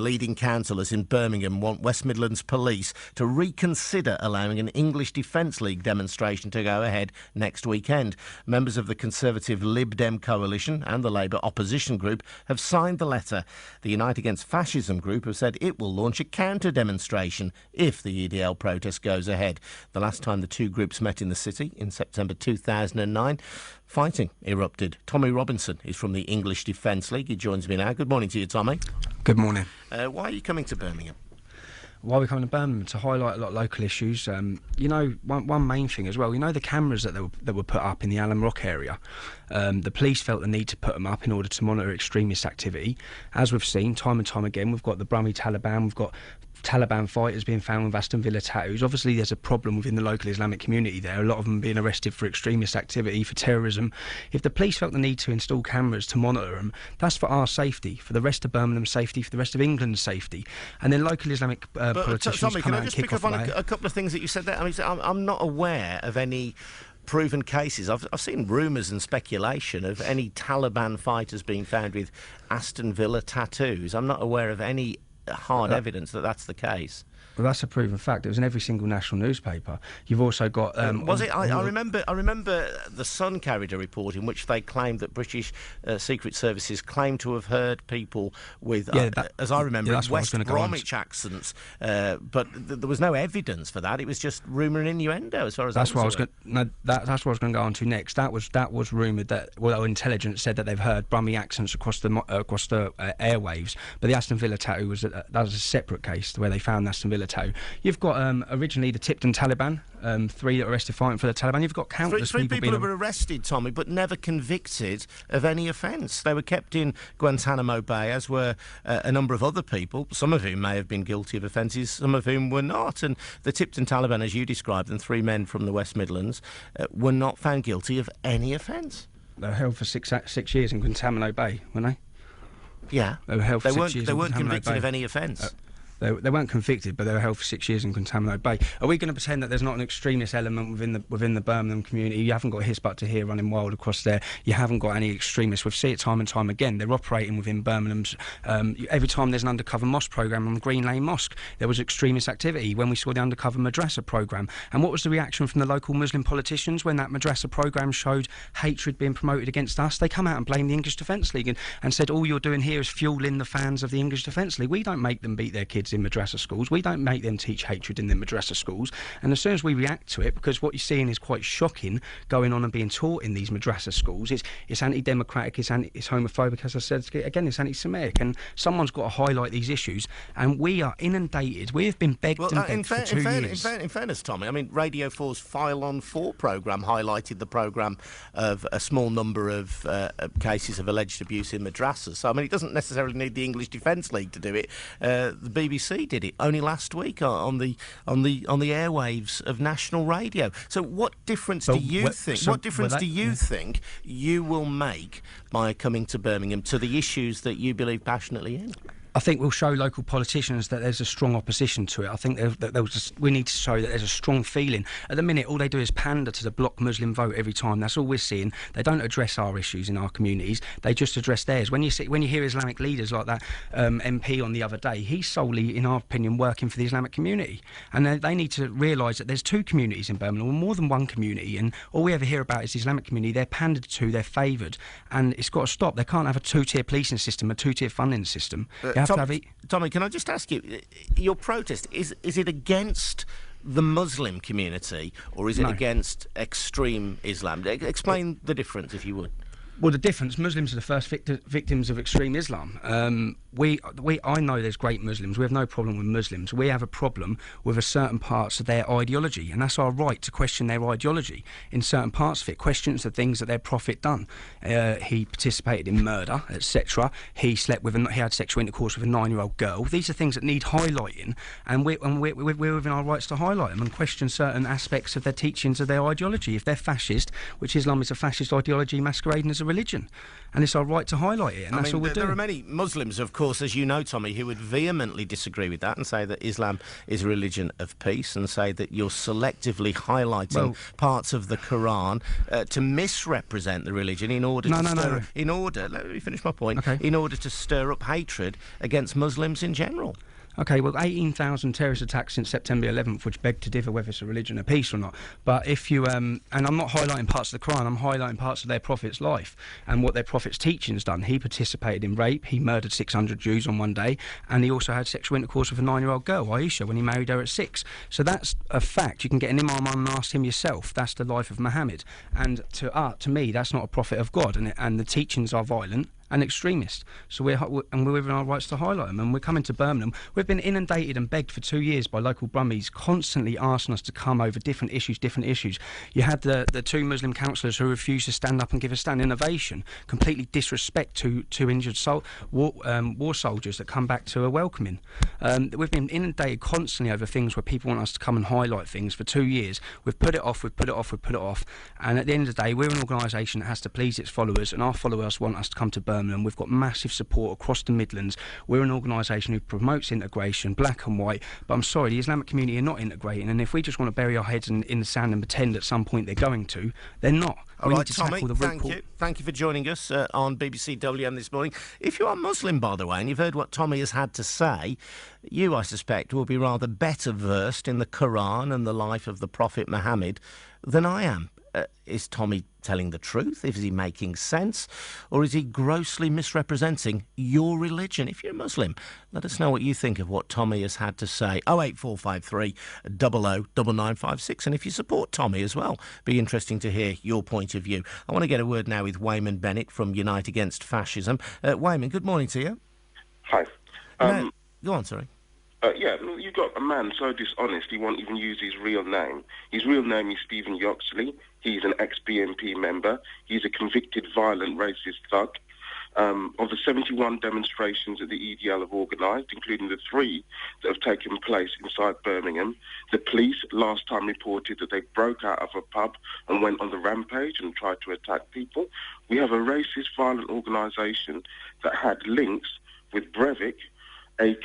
Leading councillors in Birmingham want West Midlands Police to reconsider allowing an English Defence League demonstration to go ahead next weekend. Members of the Conservative Lib Dem coalition and the Labour opposition group have signed the letter. The Unite Against Fascism group have said it will launch a counter-demonstration if the EDL protest goes ahead. The last time the two groups met in the city, in September 2009, fighting erupted. Tommy Robinson is from the English Defence League. He joins me now. Good morning to you, Tommy. Good morning. Why are you coming to Birmingham? Why are we coming to Birmingham? To highlight a lot of local issues. You know, one main thing as well, you know the cameras that were put up in the Alum Rock area, the police felt the need to put them up in order to monitor extremist activity. As we've seen time and time again, we've got the Brummy Taliban, we've got Taliban fighters being found with Aston Villa tattoos. Obviously there's a problem within the local Islamic community there, a lot of them being arrested for extremist activity, for terrorism. If the police felt the need to install cameras to monitor them, that's for our safety, for the rest of Birmingham's safety, for the rest of England's safety. And then local Islamic politicians Tommy, come can out I and just kick pick off up on a couple of things that you said there? I mean, I'm not aware of any proven cases. I've seen rumours and speculation of any Taliban fighters being found with Aston Villa tattoos. I'm not aware of any hard evidence that that's the case. Well, that's a proven fact. It was in every single national newspaper. You've also got... was it? I remember the Sun carried a report in which they claimed that British Secret Services claimed to have heard people with, as I remember, West Bromwich accents, but there was no evidence for that. It was just rumour and innuendo, as far as that's what I was going. No, that's what I was going to go on to next. That was rumoured that, well, intelligence said that they've heard Brummy accents across the airwaves, but the Aston Villa tattoo was that was a separate case where they found Aston Villa tattoo. You've got originally the Tipton Taliban, 3 that were arrested fighting for the Taliban. You've got countless three people who were arrested, Tommy, but never convicted of any offence. They were kept in Guantanamo Bay, as were a number of other people, some of whom may have been guilty of offences, some of whom were not. And the Tipton Taliban, as you described them, 3 men from the West Midlands, were not found guilty of any offence. They were held for 6 years in Guantanamo Bay, weren't they? Yeah. They were held for 6 years. They weren't convicted Bay. of any offence. They weren't convicted, but they were held for 6 years in Guantanamo Bay. Are we going to pretend that there's not an extremist element within the Birmingham community? You haven't got Hizb ut-Tahrir running wild across there. You haven't got any extremists. We've seen it time and time again. They're operating within Birmingham's. Every time there's an undercover mosque programme on Green Lane Mosque, there was extremist activity. When we saw the undercover madrasa programme, and what was the reaction from the local Muslim politicians when that madrasa programme showed hatred being promoted against us? They come out and blame the English Defence League and said all you're doing here is fuelling the fans of the English Defence League. We don't make them beat their kids in madrasa schools. We don't make them teach hatred in the madrasa schools. And as soon as we react to it, because what you're seeing is quite shocking going on and being taught in these madrasa schools, it's anti-democratic, it's homophobic, as I said again, it's anti-Semitic, and someone's got to highlight these issues. And we are inundated. We have been begged for 2 years. In fairness, Tommy, I mean, Radio 4's File on 4 programme highlighted the programme of a small number of cases of alleged abuse in madrasas. So I mean, it doesn't necessarily need the English Defence League to do it. The BBC did it only last week on the airwaves of national radio. So what difference do you think you will make by coming to Birmingham to the issues that you believe passionately in? I think we'll show local politicians that there's a strong opposition to it. I think we need to show that there's a strong feeling. At the minute, all they do is pander to the bloc Muslim vote every time. That's all we're seeing. They don't address our issues in our communities. They just address theirs. When you hear Islamic leaders like that MP on the other day, he's solely, in our opinion, working for the Islamic community. And they need to realise that there's 2 communities in Birmingham, or more than one community, and all we ever hear about is the Islamic community. They're pandered to, they're favoured, and it's got to stop. They can't have a 2-tier policing system, a 2-tier funding system. Tommy, can I just ask you, your protest, is it against the Muslim community or is it against extreme Islam? Explain the difference, if you would. Well, the difference, Muslims are the first victims of extreme Islam. I know there's great Muslims. We have no problem with Muslims. We have a problem with a certain parts of their ideology, and that's our right to question their ideology in certain parts of it. Questions the things that their prophet done. He participated in murder, etc. He had sexual intercourse with a 9-year-old girl. These are things that need highlighting, and we're within our rights to highlight them and question certain aspects of their teachings of their ideology. If they're fascist, which Islam is a fascist ideology masquerading as a religion, and it's our right to highlight it, and that's all we're doing. There are many Muslims, of course, as you know, Tommy, who would vehemently disagree with that and say that Islam is a religion of peace, and say that you're selectively highlighting parts of the Quran to misrepresent the religion in order let me finish my point. Okay. In order to stir up hatred against Muslims in general. Okay, well, 18,000 terrorist attacks since September 11th, which beg to differ whether it's a religion of peace or not. But if you, and I'm not highlighting parts of the Quran, I'm highlighting parts of their prophet's life and what their prophet's teaching's done. He participated in rape, he murdered 600 Jews on one day, and he also had sexual intercourse with a 9-year-old girl, Aisha, when he married her at 6. So that's a fact. You can get an imam and ask him yourself. That's the life of Muhammad. And to me, that's not a prophet of God, and the teachings are violent and extremist. So we're within our rights to highlight them, and we're coming to Birmingham. We've been inundated and begged for 2 years by local Brummies, constantly asking us to come over different issues. You had the 2 Muslim councillors who refused to stand up and give a standing ovation, completely disrespect to injured war soldiers that come back to a welcoming. We've been inundated constantly over things where people want us to come and highlight things for 2 years. We've put it off, and at the end of the day, we're an organisation that has to please its followers, and our followers want us to come to Birmingham. We've got massive support across the Midlands. We're an organisation who promotes integration, black and white, but I'm sorry, the Islamic community are not integrating, and if we just want to bury our heads in the sand and pretend at some point they're going to, they're not. All right, Tommy, thank you for joining us on BBC WM this morning. If you are Muslim, by the way, and you've heard what Tommy has had to say, you, I suspect, will be rather better versed in the Quran and the life of the Prophet Muhammad than I am. Is Tommy telling the truth? Is he making sense? Or is he grossly misrepresenting your religion? If you're a Muslim, let us know what you think of what Tommy has had to say. 08453 00 9956. And if you support Tommy as well, be interesting to hear your point of view. I want to get a word now with Wayman Bennett from Unite Against Fascism. Wayman, good morning to you. Hi. Go on, sorry. You've got a man so dishonest he won't even use his real name. His real name is Stephen Yoxley. He's an ex-BNP member. He's a convicted violent racist thug. Of the 71 demonstrations that the EDL have organised, including the 3 that have taken place inside Birmingham, the police last time reported that they broke out of a pub and went on the rampage and tried to attack people. We have a racist violent organisation that had links with Breivik, a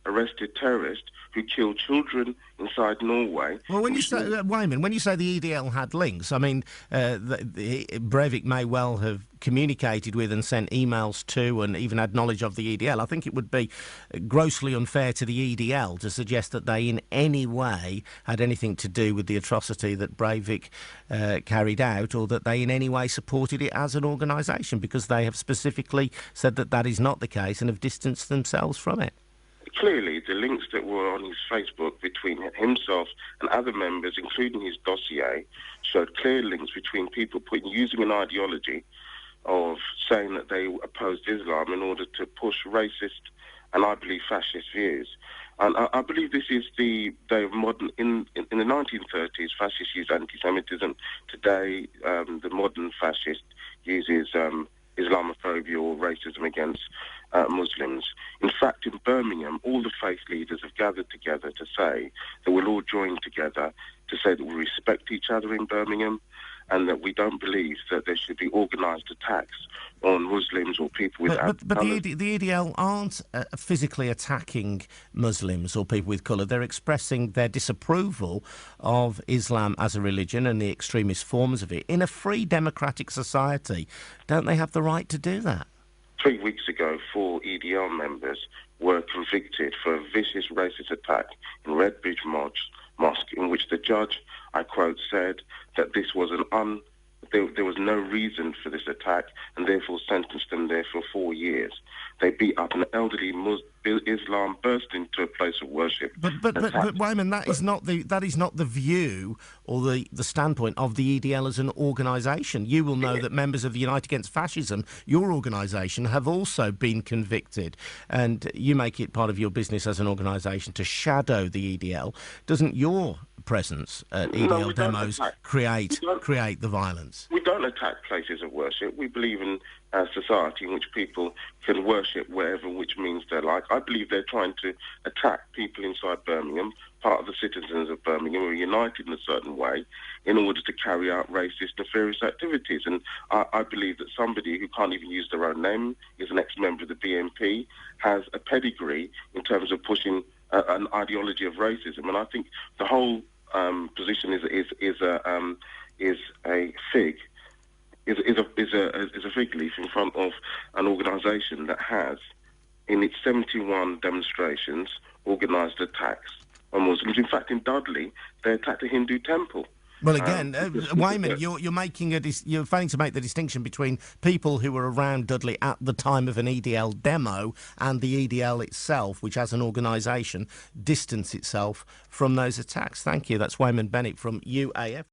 arrested terrorist who killed children inside Norway. Well, when you say Wayman, when you say the EDL had links, I mean Breivik may well have communicated with and sent emails to and even had knowledge of the EDL. I think it would be grossly unfair to the EDL to suggest that they in any way had anything to do with the atrocity that Breivik carried out, or that they in any way supported it as an organisation, because they have specifically said that that is not the case and have distanced themselves from it. Clearly, the links that were on his Facebook between himself and other members, including his dossier, showed clear links between people using an ideology of saying that they opposed Islam in order to push racist and, I believe, fascist views. And I believe this is the day of modern... In the 1930s, fascists used anti-Semitism. Today, the modern fascist uses Islamophobia or racism against Muslims. In fact, in Birmingham, all the faith leaders have gathered together to say that we'll all join together to say that we respect each other in Birmingham, and that we don't believe that there should be organised attacks on Muslims or people with... But the EDL aren't physically attacking Muslims or people with colour. They're expressing their disapproval of Islam as a religion and the extremist forms of it. In a free democratic society, don't they have the right to do that? 3 weeks ago, 4 EDL members were convicted for a vicious racist attack in Redbridge Mosque, in which the judge, I quote, said that this was there was no reason for this attack, and therefore sentenced them there for 4 years. They beat up an elderly Islam, burst into a place of worship. But Wayman, that is not the view or the standpoint of the EDL as an organisation. You will know that members of the Unite Against Fascism, your organisation, have also been convicted, and you make it part of your business as an organisation to shadow the EDL. Doesn't your presence at EDL demos create the violence? We don't attack places of worship. We believe in a society in which people can worship wherever, which means they like. I believe they're trying to attack people inside Birmingham part of the citizens of Birmingham are united in a certain way in order to carry out racist, nefarious activities. And I believe that somebody who can't even use their own name, is an ex-member of the BNP, has a pedigree in terms of pushing an ideology of racism. And I think the whole position is a fig leaf in front of an organisation that has, in its 71 demonstrations, organised attacks on Muslims. In fact, in Dudley, they attacked a Hindu temple. Well, again, Wayman, you're failing to make the distinction between people who were around Dudley at the time of an EDL demo and the EDL itself, which as an organisation distance itself from those attacks. Thank you. That's Wayman Bennett from UAF.